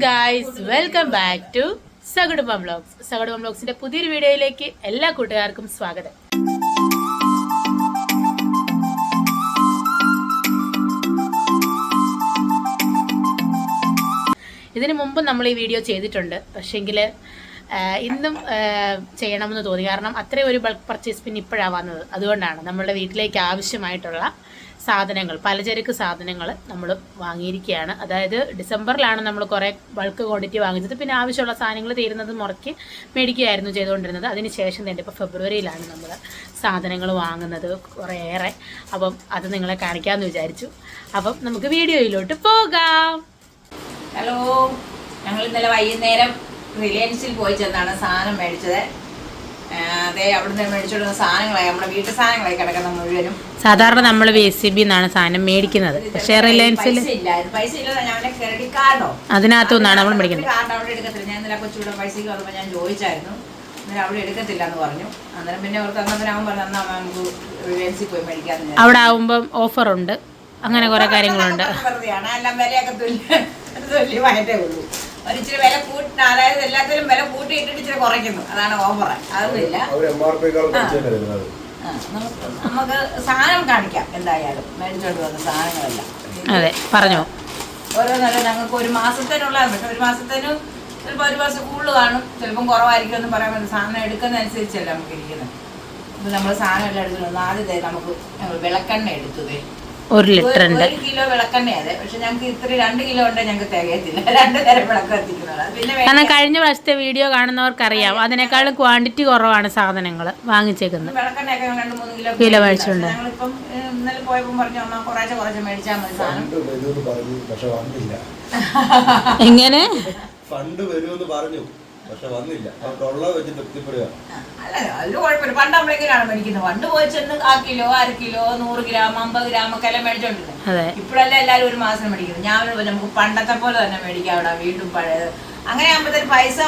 Guys, welcome back to Sakudumbam vlogs. സകുടുംബം വ്ലോഗ്സിന്റെ പുതിയൊരു വീഡിയോയിലേക്ക് എല്ലാ കൂട്ടുകാർക്കും സ്വാഗതം. ഇതിനു മുമ്പ് നമ്മൾ ഈ വീഡിയോ ചെയ്തിട്ടുണ്ട്, പക്ഷേങ്കിൽ ഇന്നും ചെയ്യണമെന്ന് തോന്നി. കാരണം അത്രയും ഒരു ബൾക്ക് പർച്ചേസ് പിന്നെ ഇപ്പോഴാണ് വന്നത്. അതുകൊണ്ടാണ് നമ്മളുടെ വീട്ടിലേക്ക് ആവശ്യമായിട്ടുള്ള സാധനങ്ങൾ, പലചരക്ക് സാധനങ്ങൾ നമ്മൾ വാങ്ങിയിരിക്കുകയാണ്. അതായത് ഡിസംബറിലാണ് നമ്മൾ കുറേ ബൾക്ക് ക്വാണ്ടിറ്റി വാങ്ങിച്ചത്. പിന്നെ ആവശ്യമുള്ള സാധനങ്ങൾ തീരുന്നത് മുറയ്ക്ക് മേടിക്കുകയായിരുന്നു ചെയ്തുകൊണ്ടിരുന്നത്. അതിന് ശേഷം തന്നെ ഇപ്പോൾ ഫെബ്രുവരിയിലാണ് നമ്മൾ സാധനങ്ങൾ വാങ്ങുന്നത് കുറേയേറെ. അപ്പം അത് നിങ്ങളെ കാണിക്കാമെന്ന് വിചാരിച്ചു. അപ്പം നമുക്ക് വീഡിയോയിലോട്ട് പോകാം. ഹലോ, ഞങ്ങൾ ഇന്നലെ വൈകുന്നേരം റിലയൻസിൽ പോയി ചെന്നാണ് സാധനം മേടിച്ചത്. അതെ, അവിടെ നിന്ന് മേടിച്ചോളുന്ന സാധനങ്ങളായി, നമ്മുടെ വീട്ടു സാധനങ്ങളായി കിടക്കുന്ന മുഴുവനും. സാധാരണ നമ്മൾ VCB എന്നാണ് സാധനം മേടിക്കുന്നത്, പക്ഷേ റിലയൻസിൽ പൈസ ഇല്ല. ഞാൻ ക്രെഡിറ്റ് കാർഡോ അതിനകത്തുനിന്നാണ് നമ്മൾ മേടിക്കുന്നത്. കാർഡ് അവിടെ എടുക്കത്തില്ല. ഞാൻ ഇന്നലെ കൊച്ചുകൂടെ പൈസക്ക് വന്നപ്പോൾ ഞാൻ ചോദിച്ചായിരുന്നു, അന്നേരം അവിടെ എടുക്കത്തില്ല എന്ന് പറഞ്ഞു. അന്നേരം പിന്നെ അവർക്ക് അന്നേരം പറഞ്ഞു എന്നാൽ നമുക്ക് റിലയൻസിൽ പോയി മേടിക്കാമെന്ന്. അവിടെ ആവുമ്പം ഓഫറുണ്ട്, അങ്ങനെ കുറെ കാര്യങ്ങളുണ്ട്. വെറുതെയാണ്, എല്ലാം വിലയൊക്കെ തുല്യമായിട്ടേ ഉള്ളൂ. ഒരിച്ചിരി വില കൂട്ടി, അതായത് എല്ലാത്തിലും വില കൂട്ടിയിട്ടിട്ട് ഇച്ചിരി കുറയ്ക്കുന്നു, അതാണ് ഓഫർ. അതൊന്നുമില്ല. നമുക്ക് സാധനം കാണിക്കാം. എന്തായാലും മേടിച്ചോണ്ട് വന്ന സാധനങ്ങളെല്ലാം അതെ പറഞ്ഞോ. ഓരോന്നല്ല, ഞങ്ങൾക്ക് ഒരു മാസത്തേനുള്ളതാണ്. പക്ഷെ ഒരു മാസത്തേന് ചിലപ്പോൾ ഒരു മാസം കൂടുതൽ കാണും, ചിലപ്പം കുറവായിരിക്കും എന്ന് പറയാൻ പറ്റും. സാധനം എടുക്കുന്നതനുസരിച്ചല്ല നമുക്ക് ഇരിക്കുന്നത്. ഇപ്പം നമ്മൾ സാധനം എല്ലാം എടുക്കുന്നത്. ആദ്യത്തെ നമുക്ക് വിളക്കെണ്ണ എടുത്തതേ 1 ലിറ്റർ ഉണ്ട്. 1 കിലോ വിളക്കെണ്ണ. അതെ, പക്ഷെ ഞങ്ങൾക്ക് ഇത്ര 2 കിലോ ഉണ്ട്, ഞങ്ങൾക്ക് തികയത്തില്ല. 2 തരം വിളക്ക് കത്തിക്കുന്നത്. പിന്നെ കാരണം കഴിഞ്ഞ പ്രാവശ്യത്തെ വീഡിയോ കാണുന്നവർക്കറിയാം, അതിനേക്കാളും ക്വാണ്ടിറ്റി കുറവാണ് സാധനങ്ങൾ വാങ്ങിച്ചേക്കുന്നത്. വിളക്കെണ്ണയൊക്കെ 2-3 കിലോ മേടിച്ചിട്ടുണ്ട്. ഞങ്ങളിപ്പം ഇന്നലെ പോയപ്പോൾ പറഞ്ഞു അമ്മ കുറച്ച് മേടിച്ചാൽ മതി സാധനം. എങ്ങനെ ഫണ്ട് വരുമെന്ന് പറഞ്ഞു, പക്ഷെ വന്നില്ല. വെച്ച് തൃപ്തിപ്പെടുക. അല്ല, അതിന് കുഴപ്പമില്ല. പണ്ട് നമ്മളെങ്ങനെയാണ് മേടിക്കുന്നത്? പണ്ട് പോയി ചെന്ന് 1 കിലോ 1/2 കിലോ 100 ഗ്രാം 50 ഗ്രാം ഒക്കെ എല്ലാം മേടിച്ചോണ്ടിരുന്നത്. ഇപ്പോഴല്ലേ എല്ലാവരും ഒരു മാസം മേടിക്കുന്നത്. ഞാൻ നമുക്ക് പണ്ടത്തെ പോലെ തന്നെ മേടിക്കാം. അവിടെ വീണ്ടും പഴയത് അങ്ങനെ ആകുമ്പോഴത്തേന് പൈസ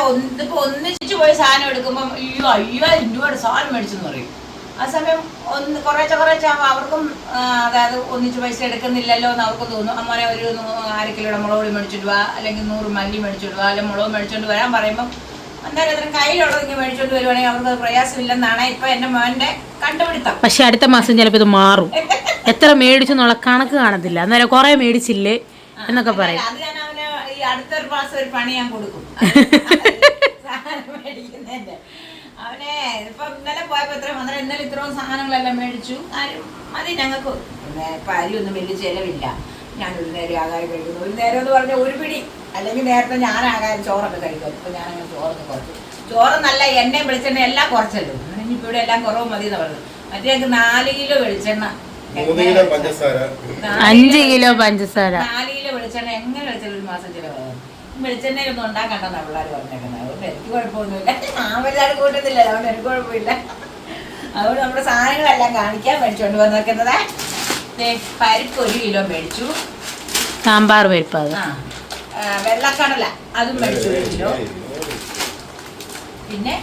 ഇപ്പൊ ഒന്നിച്ചു പോയി സാധനം എടുക്കുമ്പോൾ 5000 രൂപയുടെ സാധനം മേടിച്ചെന്ന് പറയും. ആ സമയം കുറേശ്ശെ ആകുമ്പോൾ അവർക്കും അതായത് ഒന്നിച്ച് പൈസ എടുക്കുന്നില്ലല്ലോ എന്ന് അവർക്ക് തോന്നും. അമ്മനെ ഒരു 1/2 കിലോയുടെ മുളക് പൊടി മേടിച്ചോണ്ട് പോവാ, അല്ലെങ്കിൽ 100 മല്ലി മേടിച്ചോണ്ട് പോവാ, അല്ലെങ്കിൽ മുളക് മേടിച്ചോണ്ട് വരാൻ പറയുമ്പോൾ അന്നേരം കയ്യിലുള്ളത് ഇങ്ങനെ മേടിച്ചോണ്ട് വരുവാണെങ്കിൽ അവർക്ക് പ്രയാസമില്ലെന്നാണ് ഇപ്പൊ എന്റെ മോന്റെ കണ്ടുപിടുത്തം. പക്ഷെ അടുത്ത മാസം ചിലപ്പോൾ ഇത് മാറും. എത്ര മേടിച്ചു എന്നുള്ള കണക്ക് കാണത്തില്ല. അന്നേരം കുറെ മേടിച്ചില്ലേ എന്നൊക്കെ പറയും. അത് ഞാൻ അവന് ഈ അടുത്തൊരു മാസം ഒരു പണി ഞാൻ കൊടുക്കും സാധനം മേടിക്കുന്നതിന്റെ. അവനെ ഇപ്പൊ ഇന്നലെ പോയപ്പോ ഇന്നലെ ഇത്രയും സാധനങ്ങളെല്ലാം മേടിച്ചു. മതി ഞങ്ങൾക്ക്. ഇപ്പൊ അരിയൊന്നും വലിയ ചെലവില്ല. ഞാൻ ഒരു നേരം ആഹാരം കഴിക്കുന്നു. ഒരു നേരം എന്ന് പറഞ്ഞാൽ ഒരു പിടി, അല്ലെങ്കിൽ നേരത്തെ ഞാൻ ആഹാരം ചോറൊക്കെ കഴിക്കും. ഇപ്പൊ ഞാനങ്ങനെ ചോറൊക്കെ കുറച്ചു. ചോറെന്നല്ല, എണ്ണയും വെളിച്ചെണ്ണ എല്ലാം കുറച്ചല്ലോ. ഇനിയിപ്പോ ഇവിടെ എല്ലാം കുറവ് മതി എന്ന് പറഞ്ഞത്. മറ്റേ ഞങ്ങൾക്ക് 4 കിലോ വെളിച്ചെണ്ണ, 5 കിലോ പഞ്ചസാര, 4 കിലോ വെളിച്ചെണ്ണ എങ്ങനെ വെളിച്ചെണ്ണ ഒരു മാസം ചിലവാകും? വെളിച്ചെണ്ണയൊന്നും ഉണ്ടാക്കണ്ടെന്നാണ് പിള്ളേർ പറഞ്ഞേക്കുന്നത്. അതുകൊണ്ട് എനിക്ക് കുഴപ്പമൊന്നുമില്ല. ഞാൻ വലുതായിട്ട് കൂട്ടത്തില്ല, അതുകൊണ്ട് എനിക്ക് കുഴപ്പമില്ല. അതുകൊണ്ട് നമ്മുടെ സാധനങ്ങളെല്ലാം കാണിക്കാൻ മേടിച്ചോണ്ട് വന്നേക്കുന്നത്. പരിപ്പ് 1 കിലോ മേടിച്ചു. സാമ്പാർ പരിപ്പ്. വെള്ളക്കടല അതും മേടിച്ചു 1 കിലോ. പിന്നെ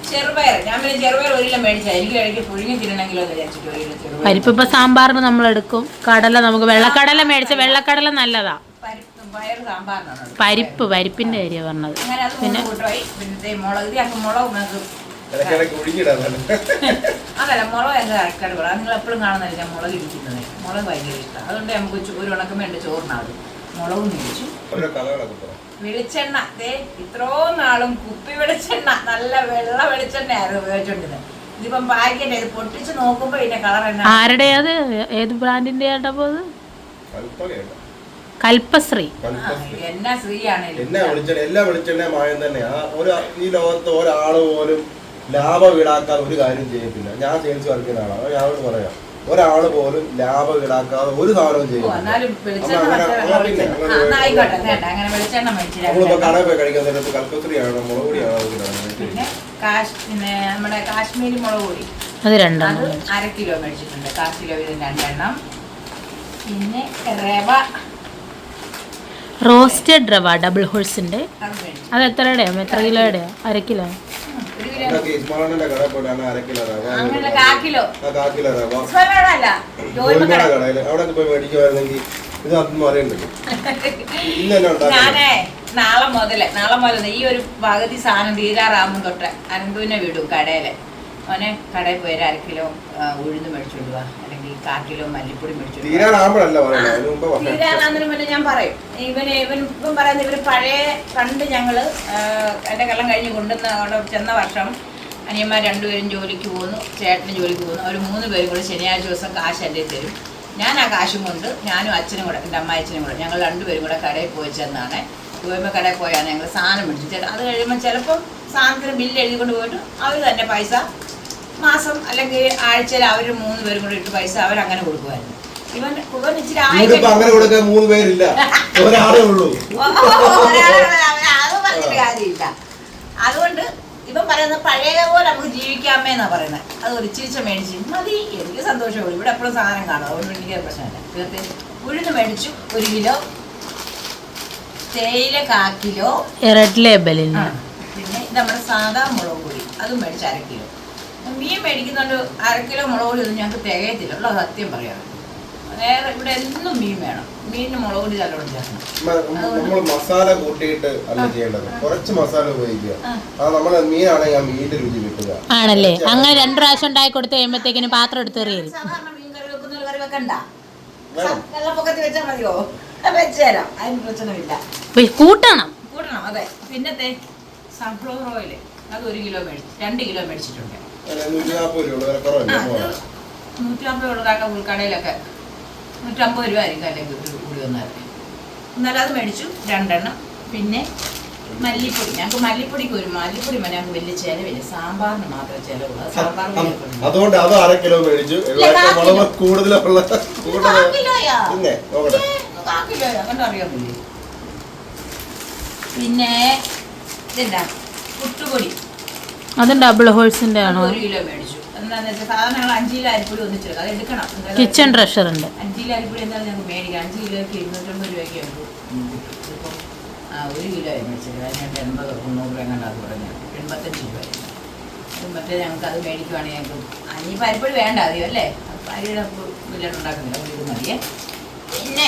ചെറുപയർ, ഞാൻ പിന്നെ ചെറുപയർ 1 കിലോ മേടിച്ചാൽ എനിക്ക് ഇടയ്ക്ക് പുഴുങ്ങി തിന്നണമെങ്കിലോ എന്ന് വിചാരിച്ചിട്ട് 1 കിലോ ചെറുപയർ. പരിപ്പ് ഇപ്പൊ സാമ്പാറിന് നമ്മൾ എടുക്കും. കടല നമുക്ക് വെള്ളക്കടല മേടിച്ച വെള്ളക്കടല നല്ലതാ. പരിപ്പിന്റെ കാര്യം പറഞ്ഞത്. പിന്നെ മുളക് മുളക് അതല്ല, മുളക് എങ്ങനെ ഇറക്കാട് പറയാം. നിങ്ങൾ എപ്പോഴും കാണുന്നില്ല ഞാൻ മുളക് ഇടിക്കുന്നത്. മുളക് ഭയങ്കര ഇഷ്ടമാണ്. അതുകൊണ്ട് നമുക്ക് ഒരു ഉണക്കം വേണ്ട ചോറിനാവും. മുളകും മേടിച്ചു. വെളിച്ചെണ്ണ, ഇത്രയും നാളും കുപ്പി വെളിച്ചെണ്ണ, നല്ല വെള്ള വെളിച്ചെണ്ണ ആയിരുന്നു ഉപയോഗിച്ചോണ്ടിരുന്നത്. ഇതിപ്പം പാക്കറ്റ് ഇത് പൊട്ടിച്ച് നോക്കുമ്പോ ഇതിന്റെ കളർ എന്നാ. ആരുടെ അത്? ഏത് ബ്രാൻഡിന്റെ ആട്ടപ്പോ? കൽപ്പശ്രീ. എന്നാ ശ്രീയാണ് എല്ലാ വെളിച്ചെണ്ണ മായം തന്നെയാ. ഈ ലോകത്ത് ഒരാള് പോലും ലാഭം ഈടാക്കാതെ ഒരു കാര്യം ചെയ്യത്തില്ല. ഞാൻ സെയിൽസ് വർക്ക് ചെയ്യുന്ന ആളാണ്. ഞാനോട് പറയാം, ഒരാള് പോലും ലാഭം ഈടാക്കാതെ ഒരു സാധനവും ചെയ്യും. നമ്മളിപ്പോ കടയിൽ പോയി കഴിക്കാൻ നേരത്ത് കൽപ്പശ്രീയാണോ മുളക് പൊടിയാണോ? പിന്നെ നമ്മുടെ കാശ്മീരി മുളക് പൊടി അത് 2 1/2 കിലോ മേടിച്ചിട്ടുണ്ട്. 1/4 കിലോ വീതം 2 എണ്ണം. പിന്നെ റവ, റോസ്റ്റഡ് റവ ഡബിൾ ഹോഴ്സിന്റെ. അത് എത്രയുടെയാ? എത്ര കിലോയുടെയാ? 1/2 കിലോ. അവിടെ പോയി മേടിക്കുവായിരുന്നെങ്കിൽ ഇത് അതൊന്നും അറിയണ്ടല്ലോ. നാളെ മുതൽ ഈ ഒരു പകുതി സാധനം തീരാറാകുമ്പോൾ തൊട്ട് അനന്തുവിനെ വിടും കടയിൽ. അവനെ കടയിൽ പോയി 1/2 കിലോ ഉഴുന്ന് മേടിച്ചോണ്ട് പോവാ, അല്ലെങ്കിൽ 1/4 കിലോ മല്ലിപ്പൊടി മേടിച്ചോണ്ട് തീരാറാകുന്നതിന് മുന്നേ ഞാൻ പറയും. ഇവൻ പറയുന്നത് ഇവര് പണ്ട് ഞങ്ങള് എൻ്റെ കള്ളം കഴിഞ്ഞ് കൊണ്ടുവന്ന അവിടെ ചെന്ന വർഷം അനിയന്മാർ 2 പേരും ജോലിക്ക് പോകുന്നു, ചേട്ടന് ജോലിക്ക് പോകുന്നു. അവർ 3 പേരും കൂടെ ശനിയാഴ്ച ദിവസം കാശ് എൻ്റെ തരും. ഞാൻ ആ കാശും കൊണ്ട് ഞാനും അച്ഛനും കൂടെ എൻ്റെ അമ്മായച്ഛനും കൂടെ ഞങ്ങൾ 2 പേരും കൂടെ കടയിൽ പോയി ചെന്നാണ്. പോയപ്പോൾ കടയിൽ പോയാണ് ഞങ്ങൾ സാധനം മേടിച്ചു. അത് കഴിയുമ്പോൾ ചിലപ്പം സാധനത്തിന് ബില്ല് എഴുതിക്കൊണ്ട് പോയിട്ട് അവർ തന്നെ പൈസ മാസം അല്ലെങ്കിൽ ആഴ്ചയിൽ അവർ 3 പേരും കൂടെ ഇട്ട് പൈസ അവരങ്ങനെ കൊടുക്കുമായിരുന്നു. ഇവൻ ഇച്ചിരി അത് പറഞ്ഞിട്ട് കാര്യമില്ല. അതുകൊണ്ട് ഇവൻ പറയുന്നത് പഴയ പോലെ നമുക്ക് ജീവിക്കാമേന്നാ പറയുന്നത്. അത് ഒരു ഇച്ചിരിച്ച മേടിച്ച് മതി, എനിക്ക് സന്തോഷമുള്ളൂ. ഇവിടെ എപ്പോഴും സാധനം കാണും, അതുകൊണ്ട് എനിക്ക് പ്രശ്നമില്ല. തീർത്ത് ഉഴുന്ന് മേടിച്ചു 1 കിലോ, തേയില 1/4 കിലോ, പിന്നെ ഇത് നമ്മുടെ സാധാ മുളക് പൊടി അതും മേടിച്ച് 1/2 കിലോ. മീൻ മേടിക്കുന്നുണ്ട് 1/2 കിലോ മുളക് പൊടി ഒന്നും ഞങ്ങൾക്ക് തികയത്തില്ല, ഉള്ള സത്യം പറയാം. വേറെ ഇവിടെ എന്നും മീൻ വേണം, മീനിന് മുളക് പൊടി നല്ലോണം ചേർക്കണം. നമ്മൾ മസാല കൂട്ടിയിട്ട് അല്ല ചെയ്യേണ്ടത്, കുറച്ച് മസാല ഉപയോഗിക്കുക. നമ്മള് മീനാണെങ്കിൽ ആ മീനിന്റെ രുചി കിട്ടുക ആണല്ലേ. അങ്ങനെ 2 പ്രാവശ്യം ഉണ്ടാക്കി കൊടുത്ത് കഴിയുമ്പോഴത്തേക്കിന് പാത്രം എടുത്ത് എറിയും. സാധാരണ മീൻ കറി വെക്കുന്ന കറി വെക്കണ്ട, വെള്ളപ്പൊക്കത്തിൽ വെച്ചാൽ മതിയോ? വെച്ചുതരാം, അതിന് പ്രശ്നമില്ല. കൂട്ടണം. അതെ. പിന്നത്തെ സൺഫ്ലവർ ഓയിൽ അത് 1 കിലോ 2 കിലോ മേടിച്ചിട്ടുണ്ട്. 150 ഉള്ളതൊക്കെ ഉൾക്കടയിലൊക്കെ 150 രൂപ ആയിരിക്കും അല്ലെങ്കിൽ കൂടി വന്നാൽ. എന്നാലും അത് മേടിച്ചു 2 എണ്ണം. പിന്നെ മല്ലിപ്പൊടി, ഞങ്ങൾക്ക് മല്ലിപ്പൊടിക്ക് മല്ലിപ്പൊടി ഞങ്ങൾക്ക് വലിയ ചിലവില്ല, സാമ്പാറിന് മാത്രമേ ചിലവുള്ളൂ. സാമ്പാർ അതുകൊണ്ട് അത് 1/2 കിലോ മേടിച്ചു. അറിയാമില്ലേ. പിന്നെ ഇതെന്താ പുട്ടുപൊടി, അത് ഡബിൾ ഹോൾസിന്റെ ആണോ? 1 കിലോ മേടിച്ചു. എന്താണെന്ന് വെച്ചാൽ സാധാരണ ഞങ്ങൾ 5 കിലോ അരിപ്പൊടി ഒന്നിച്ചെടുക്കും, അത് എടുക്കണം. കിച്ചൺ ട്രഷർ ഉണ്ട്. 5 കിലോ അരിപ്പൊടി എന്തായാലും ഞങ്ങൾക്ക് മേടിക്കാം. 5 കിലോയ്ക്ക് 250 രൂപയ്ക്ക് ഉണ്ട്. ഇതിപ്പം 1 കിലോ മേടിച്ചത് അതിനകത്ത് 80 90 രൂപ എങ്ങാണ്ട് അത് പറഞ്ഞു 85 രൂപ. മറ്റേ ഞങ്ങൾക്ക് അത് മേടിക്കുവാണെങ്കിൽ ഞങ്ങൾക്ക് ഇനിയിപ്പോൾ അരിപ്പൊടി വേണ്ട അറിയോ അല്ലേ, അരിയുടെ ബില്ലാണ് ഉണ്ടാക്കുന്നില്ല, ഇത് മതിയേ. പിന്നെ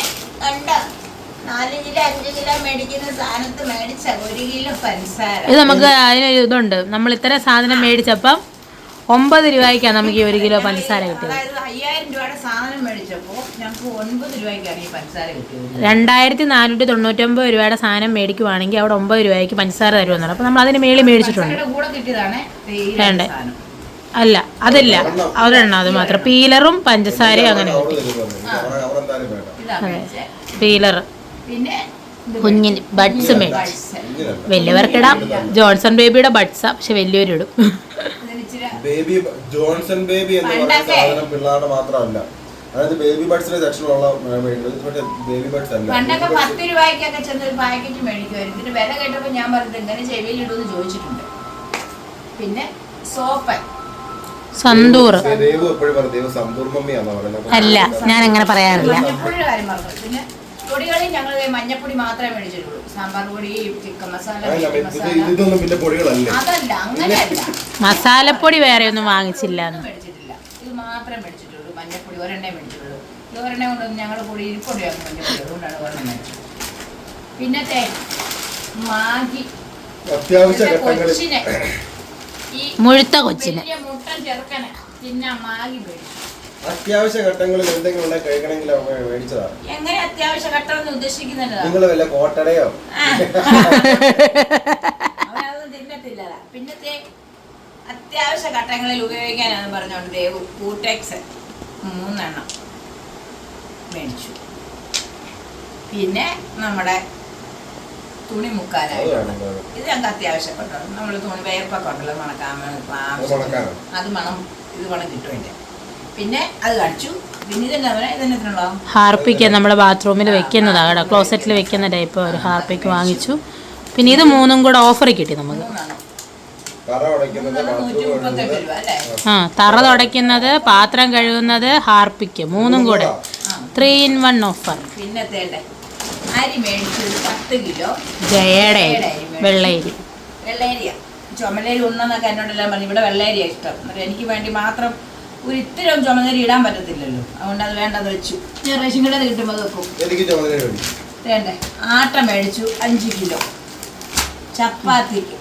4 കിലോ 5 കിലോ മേടിക്കുന്ന സാധനത്ത് മേടിച്ച 1 കിലോ പഞ്ചസാര. ഇത് നമുക്ക് അതിനൊരു ഇതുണ്ട്, നമ്മൾ ഇത്തരം സാധനം മേടിച്ചപ്പം 9 രൂപയ്ക്കാണ് നമുക്ക് ഈ 1 കിലോ പഞ്ചസാര കിട്ടിയത്. അതായത് 5000 രൂപയുടെ സാധനം മേടിച്ചപ്പോൾ ഞങ്ങൾക്ക് 9 രൂപയ്ക്കാണ് ഈ പഞ്ചസാര കിട്ടിയത്. 2499 രൂപയുടെ സാധനം മേടിക്കുവാണെങ്കിൽ അവിടെ 9 രൂപയ്ക്ക് പഞ്ചസാര തരുമെന്നാണ്. അപ്പോൾ നമ്മൾ അതിന് മേളിൽ മേടിച്ചിട്ടുണ്ട്. കൂടെ കിട്ടിയതാണ് വേണ്ടേ? അല്ല അതല്ല, ഒരെണ്ണം അത് മാത്രം. പീലറും പഞ്ചസാരയും അങ്ങനെ കിട്ടി. അതെ, പീലർ. പിന്നെ കുഞ്ഞിന് ബഡ്സ് മേടിച്ചു. വലിയവർക്കിടാം, ജോൺസൺ ബേബിയുടെ ബഡ്സാ, പക്ഷെ വലിയൊരിടും. ബേബി ജോൺസൺ ബേബി എന്ന് പറയുന്ന സാധനം പിള്ളേരുടെ മാത്രമല്ല, അതായത് ബേബി ബഡ്സിന്റെ സെക്ഷനുള്ള ബേബി ബഡ്സ് അല്ല. പണ്ടൊക്കെ 10 രൂപയ്ക്കൊക്കെ ചെന്ന് ഒരു പാക്കറ്റ് മേടിക്കുമായിരുന്നു. ഇതിന് വില കേട്ടപ്പോൾ ഞാൻ പറഞ്ഞത് എങ്ങനെ ചെവിയിലിടുമെന്ന് ചോദിച്ചിട്ടുണ്ട്. പിന്നെ സോപ്പ് സന്തൂർ അല്ല, ഞാൻ അങ്ങനെ പറയാറില്ല. മഞ്ഞപ്പൊടിയുടെ കാര്യം പറഞ്ഞു. പിന്നെ പൊടികളിൽ ഞങ്ങൾ മഞ്ഞപ്പൊടി മാത്രമേ മേടിച്ചിട്ടുള്ളൂ. സാമ്പാർ പൊടി, ചിക്കൻ മസാല, അതല്ല അങ്ങനെയല്ല, മസാലപ്പൊടി വേറെ ഒന്നും വാങ്ങിച്ചില്ല, മേടിച്ചിട്ടില്ല. ഇത് മാത്രമേ മേടിച്ചിട്ടുള്ളൂ. മഞ്ഞപ്പൊടി 1 എണ്ണേ മേടിച്ചിട്ടുള്ളൂ. ഇത് 1 എണ്ണ കൊണ്ടൊന്നും ഞങ്ങളുടെ പൊടി ഇരിപ്പൊടിയാണ് മഞ്ഞപ്പൊടി, അതുകൊണ്ടാണ് 1 എണ്ണം മേടിച്ചത്. പിന്നത്തെ മാഗി അത്യാവശ്യ ഈ മുഴുത്ത കൊച്ചിന് മുട്ടൻ ചെറുക്കന് പിന്നെ മാഗി മേടിച്ചു. അത്യാവശ്യ ഘട്ടങ്ങളിൽ എന്തെങ്കിലും കഴിക്കണമെങ്കിൽ മേടിച്ചതാണ്. എങ്ങനെ അത്യാവശ്യ ഘട്ടം എന്ന് ഉദ്ദേശിക്കുന്നുണ്ട്? നിങ്ങൾ വല്ല കോട്ടടയോ അവനതൊന്നും തിന്നത്തില്ല. പിന്നത്തെ അത്യാവശ്യ ഘട്ടങ്ങളിൽ ഉപയോഗിക്കാനാണ് പറഞ്ഞോണ്ട് ദേവ് കൂടെക്സ് 3 എണ്ണം മേടിച്ചു. പിന്നെ നമ്മുടെ തുണി മുക്കാനായിട്ട് ഇത് ഞങ്ങൾക്ക് അത്യാവശ്യപ്പെട്ടോ. നമ്മൾ തുണി വേർപ്പൊക്കെ ഉണ്ടല്ലോ മണക്കാൻ, അത് മണം ഇത് മണം കിട്ടും. പിന്നെ അത് കഴിച്ചു. പിന്നെ ഇതെന്താ ഹാർപ്പിക്ക് നമ്മുടെ ബാത്റൂമിൽ വെക്കുന്നതാണ് കേട്ടോ, ക്ലോസറ്റിൽ വെക്കുന്ന ടൈപ്പ് ഒരു ഹാർപ്പിക്ക് വാങ്ങിച്ചു. പിന്നെ ഇത് 3ഉം കൂടെ ഓഫർ കിട്ടി നമുക്ക്. തറ തുടയ്ക്കുന്നത്, പാത്രം കഴുകുന്നത്, ഹാർപ്പിക്ക് 3ഉം കൂടെ 3 in 1 ഓഫർ. പിന്നെ അരി മേടിച്ചത് 10 കിലോ ജയയുടെ വെള്ളയരി. വെള്ളയരിയ ചുമലരി ഉണ്ടെന്നൊക്കെ എന്നോടെല്ലാം പറഞ്ഞു. ഇവിടെ വെള്ളയരിയ ഇഷ്ടം. എന്നിട്ട് എനിക്ക് വേണ്ടി മാത്രം ഒരു ഇത്തരം ചുമലരി ഇടാൻ പറ്റത്തില്ലല്ലോ, അതുകൊണ്ട് അത് വേണ്ടത് വെച്ചു. ഞാൻ റേഷൻ കടയിൽ കിട്ടുമ്പോൾ വെക്കും. വേണ്ടേ ആട്ട മേടിച്ചു 5 കിലോ ചപ്പാത്തിക്ക്.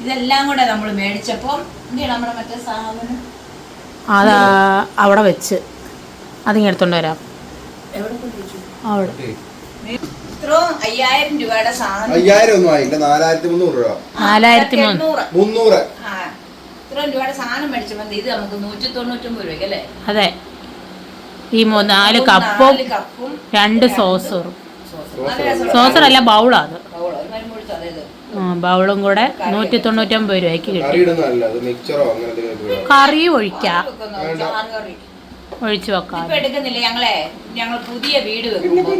ഇതെല്ലാം കൂടെ നമ്മൾ മേടിച്ചപ്പോൾ എന്താണ് നമ്മുടെ മറ്റേ സാധനം അതാ അവിടെ വെച്ച് അതിങ്ങ് എടുത്തോണ്ട് വരാം. എവിടെ കൊണ്ടുവച്ചു? അവിടെ ഇത്രയും 5000 രൂപയുടെ സാധനം. 5000 ഒന്നും ആയില്ല, 4300 രൂപ. 4300. ഇത്രയും രൂപയുടെ സാധനം മേടിച്ചപ്പോൾ ഇത് നമുക്ക് 199 രൂപയ്ക്ക് അല്ലേ? അതെ. ഈ 4 കപ്പും 2 സോസറും. സോസറല്ല, ബൗളാണ് അത്. ബൗളും കൂടെ 199 രൂപയ്ക്ക് കിട്ടി. കറി ഒഴിക്കാം, ഒഴിച്ചു വെക്കാം. എടുക്കുന്നില്ല ഞങ്ങൾ പുതിയ വീട് വെക്കുമ്പോൾ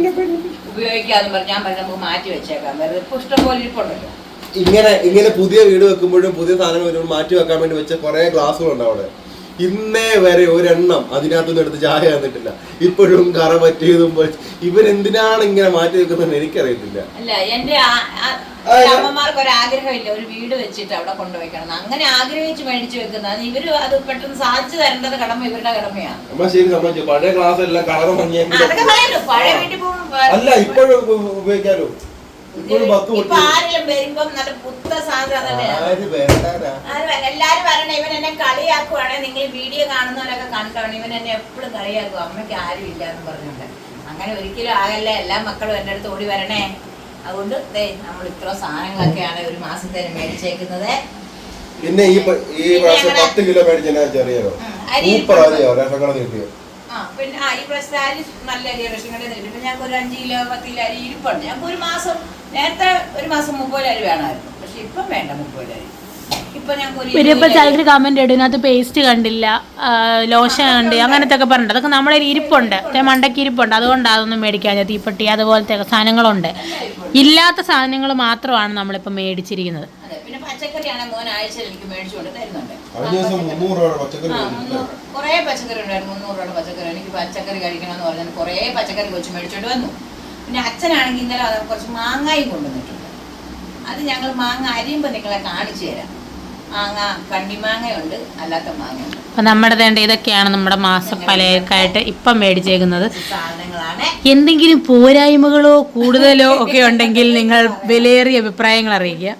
ഉപയോഗിക്കാന്ന് പറഞ്ഞ് ഞാൻ പറഞ്ഞു നമുക്ക് മാറ്റി വെച്ചേക്കാം. വെറുതെ ഇപ്പൊ ഇഷ്ടംപോലെ ഇരിപ്പുണ്ടല്ലോ. ഇങ്ങനെ പുതിയ വീട് വെക്കുമ്പോഴും പുതിയ സാധനം വരുമ്പോൾ മാറ്റി വെക്കാൻ വേണ്ടി വെച്ച കുറെ ഗ്ലാസ്സുകളുണ്ട് അവിടെ. ഇന്നേ വരെ ഒരെണ്ണം അതിനകത്തുനിന്ന് എടുത്ത് ചായ തന്നിട്ടില്ല. ഇപ്പോഴും കറ പറ്റിയതും ഇവരെന്തിനാണ് ഇങ്ങനെ മാറ്റി വെക്കുന്നത് എനിക്കറിയത്തില്ല. അല്ല, എന്റെ അമ്മമാർക്ക് ഒരാഗ്രഹമില്ല ഒരു വീട് വെച്ചിട്ട് അവിടെ കൊണ്ടുവയ്ക്കണം. അങ്ങനെ ആഗ്രഹിച്ച് മേടിച്ചു വെക്കുന്നത്. ഇവര് അത് പെട്ടെന്ന് സാധിച്ചു തരേണ്ടത് കടമ ഇവരുടെ കടമയാണ്. ശരി, സംബന്ധിച്ചു പഴയ ഗ്ലാസ് എല്ലാം കളർ മങ്ങിയ പഴയ വീട്ടിൽ അല്ല ഇപ്പോഴും ഉപയോഗിക്കാലോ. ഇപ്പൊ ആരെങ്കിലും വരുമ്പം നല്ല പുത്ത സാധനം. എല്ലാരും പറയണേ ഇവൻ എന്നെ കളിയാക്കുവാണെ. നിങ്ങൾ വീഡിയോ കാണുന്നവരൊക്കെ കണ്ടോണം, ഇവൻ എന്നെ എപ്പോഴും കളിയാക്കും, അമ്മയ്ക്ക് ആരും ഇല്ല എന്ന് പറഞ്ഞുകൊണ്ട്. അങ്ങനെ ഒരിക്കലും ആകല്ല, എല്ലാ മക്കളും എൻ്റെ അടുത്ത് ഓടി വരണേ. അതുകൊണ്ട് നമ്മൾ ഇത്ര സാധനങ്ങളൊക്കെയാണ് ഒരു മാസത്തേന് മേടിച്ചേക്കുന്നത്. പിന്നെ ഈ 10 കിലോ മേടിച്ചറിയാലോ. പിന്നെ ഈ പ്രശ്നം നല്ല റേഷൻ കടയിൽ നിന്ന് കിട്ടും. ഞങ്ങൾക്ക് ഒരു 5 കിലോ 10 കിലോ അരി ഇരിപ്പുണ്ട്. ഞങ്ങൾക്ക് ഒരു മാസം നേരത്തെ ഒരു മാസം 30 അരി വേണമായിരുന്നു. പക്ഷെ ഇപ്പം വേണ്ട 30 അരി. ഇപ്പൊ ചിലർ കമന്റ് ഇടും ഇതിനകത്ത് പേസ്റ്റ് കണ്ടില്ല, ലോഷൻ കണ്ട്, അങ്ങനത്തെ ഒക്കെ പറഞ്ഞിട്ട്. അതൊക്കെ നമ്മളെ ഇരിപ്പുണ്ട്, മണ്ടയ്ക്ക് ഇരിപ്പുണ്ട്. അതുകൊണ്ടാണ് അതൊന്നും മേടിക്കാൻ. തീപ്പെട്ടി അതുപോലത്തെ സാധനങ്ങളുണ്ട്. ഇല്ലാത്ത സാധനങ്ങൾ മാത്രമാണ് നമ്മളിപ്പോ മേടിച്ചിരിക്കുന്നത്. പിന്നെ പച്ചക്കറിയാണ് മോൻ ആഴ്ചയിൽ എനിക്ക് മേടിച്ചുകൊണ്ട് തരുന്നുണ്ട്. കുറെ പച്ചക്കറി ഉണ്ടായിരുന്നു. 300 രൂപയുടെ പച്ചക്കറി. എനിക്ക് പച്ചക്കറി കഴിക്കണമെന്ന് പറഞ്ഞാൽ കുറെ പച്ചക്കറി കൊച്ചു മേടിച്ചോണ്ട് വന്നു. പിന്നെ അച്ഛനാണെങ്കിൽ ഇന്നലെ കുറച്ച് മാങ്ങായും കൊണ്ടുവന്നിട്ടുണ്ട്. അത് ഞങ്ങൾ മാങ്ങ അരിയുമ്പോൾ നിങ്ങളെ കാണിച്ചു തരാം. മാങ്ങ കണ്ണിമാങ്ങയുണ്ട്, അല്ലാത്ത മാങ്ങയുണ്ട്. അപ്പൊ നമ്മുടെ വേണ്ട ഇതൊക്കെയാണ് നമ്മുടെ മാസപ്പലയൊക്കെയായിട്ട് ഇപ്പം മേടിച്ചേക്കുന്നത്. സാധനങ്ങളാണ്. എന്തെങ്കിലും പോരായ്മകളോ കൂടുതലോ ഒക്കെ ഉണ്ടെങ്കിൽ നിങ്ങൾ വിലയേറിയ അഭിപ്രായങ്ങൾ അറിയിക്കുക.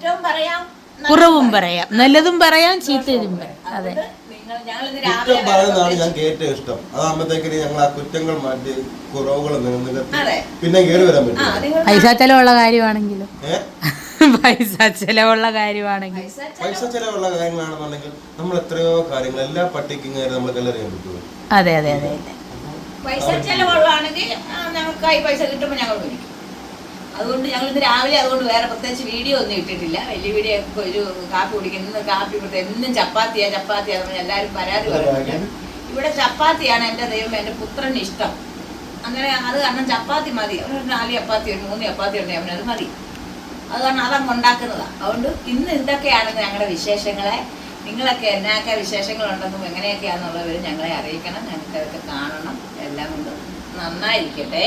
കുറവും പറയാം, നല്ലതും പറയാം, ചീത്തയും പറയാം. അതെ, കുറ്റം പറയുന്നതാണ് ഞങ്ങൾക്ക് ഏറ്റവും ഇഷ്ടം. അതാകുമ്പോഴത്തേക്കിന് ഞങ്ങൾ ആ കുറ്റങ്ങൾ മാറ്റി കുറവുകൾ പിന്നെ കയറി വരാൻ പറ്റും. പൈസ ചെലവുള്ള കാര്യമാണെങ്കിലും പൈസ ചെലവുള്ള കാര്യങ്ങളാണെന്നുണ്ടെങ്കിൽ നമ്മൾ എത്രയോ കാര്യങ്ങൾ എല്ലാ പട്ടിക്കും കയറി നമ്മൾ കല്ലറിയാൻ പറ്റുമോ? അതെ അതെ അതെ. പൈസ ചെലവുള്ളതാണെങ്കിൽ ഞങ്ങൾക്ക് പൈസ കിട്ടുമ്പോൾ ഞങ്ങൾ മേടിക്കും. അതുകൊണ്ട് ഞങ്ങൾ ഇന്ന് രാവിലെ അതുകൊണ്ട് വേറെ പ്രത്യേകിച്ച് വീഡിയോ ഒന്നും ഇട്ടിട്ടില്ല. വലിയ വീഡിയോ ഒരു കാപ്പി കുടിക്കുന്നത്. കാപ്പി കൊടുത്ത് എന്നും ചപ്പാത്തിയാന്ന് എല്ലാവരും പരാതി പറയുന്നുണ്ട്. ഇവിടെ ചപ്പാത്തിയാണ് എൻ്റെ ദൈവം, എൻ്റെ പുത്രന് ഇഷ്ടം. അങ്ങനെ അത് കാരണം ചപ്പാത്തി മതി. അവനൊരു 4 ചപ്പാത്തി 3 ചപ്പാത്തി ഉണ്ടെങ്കിൽ അവനത് മതി. അത് കാരണം അതങ്ങ് ഉണ്ടാക്കുന്നതാണ്. അതുകൊണ്ട് ഇന്ന് ഇതൊക്കെയാണ് ഞങ്ങളുടെ വിശേഷങ്ങളെ. നിങ്ങളൊക്കെ എന്നൊക്കെ വിശേഷങ്ങളുണ്ടെന്നും എങ്ങനെയൊക്കെയാണെന്നുള്ളവർ ഞങ്ങളെ അറിയിക്കണം. ഞങ്ങൾക്ക് അതൊക്കെ കാണണം. എല്ലാം കൊണ്ട് നന്നായിരിക്കട്ടെ.